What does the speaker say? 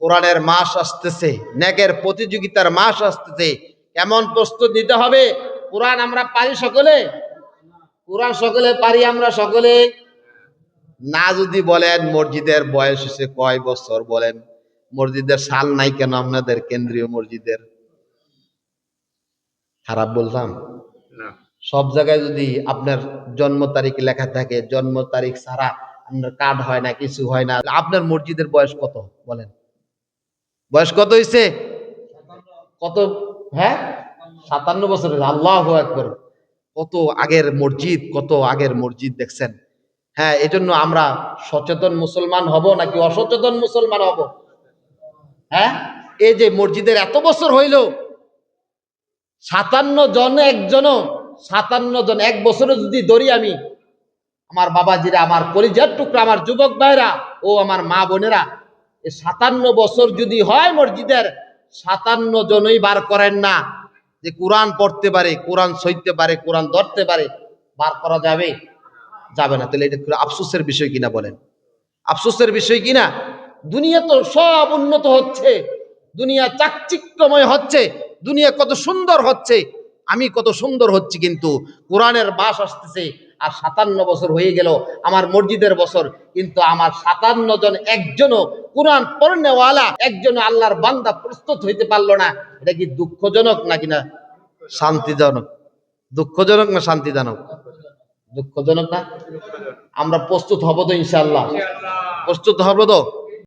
কোরআনের মাস আসতেছে, নেকের প্রতিযোগিতার মাস আসতেছে। কেমন প্রস্তুত নিতে হবে? কোরআন আমরা পারি সকলে? কোরআন সকলে পারি আমরা সকলে? না যদি বলেন মসজিদের বয়স হচ্ছে কয় বছর, বলেন মসজিদের সাল নাই কেন আপনাদের কেন্দ্রীয় মসজিদের? খারাপ বললাম? সব জায়গায় যদি আপনার জন্ম তারিখ লেখা থাকে, জন্ম তারিখ ছাড়া আপনার কার্ড হয় না, কিছু হয় না, আপনার মসজিদের বয়স কত বলেন? বয়স কত হয়েছে? কত? হ্যাঁ, 57 বছর। আল্লাহু আকবার! কত আগের মসজিদ, কত আগের মসজিদ দেখছেন। হ্যাঁ, এজন্য আমরা সচেতন মুসলমান হব নাকি অসচেতন মুসলমান হব? হ্যাঁ, এই যে মসজিদের এত বছর হইল, 57 জন, একজনও 57 জন এক বছরে যদি ধরি আমি, আমার বাবাজিরা, আমার কলিজার টুকরা, আমার যুবক ভাইরা ও আমার মা বোনেরা, এই 57 বছর যদি হয় মসজিদের, 57 জনই বার করেন না যে কোরআন পড়তে পারে, কোরআন সইতে পারে, কোরআন ধরতে পারে। বার করা যাবে? যাবে না। তাহলে এটা আফসোসের বিষয় কিনা বলেন? আফসোসের বিষয় কিনা? দুনিয়া তো সব উন্নত হচ্ছে, দুনিয়া চাকচিক্যময় হচ্ছে, দুনিয়া কত সুন্দর হচ্ছে, আমি কত সুন্দর হচ্ছি, কিন্তু কোরআনের বাস আসতেছে আর 57 বছর হয়ে গেল আমার মসজিদের বছর, কিন্তু আমার 57 জন একজনও কোরআন পড়নেওয়ালা, একজনও আল্লাহর বান্দা প্রস্তুত হইতে পারলো না। এটা কি দুঃখজনক নাকি না শান্তিজনক? দুঃখজনক না শান্তিজনক? দুঃখজনক না? আমরা প্রস্তুত হব তো ইনশাআল্লাহ? প্রস্তুত হব তো?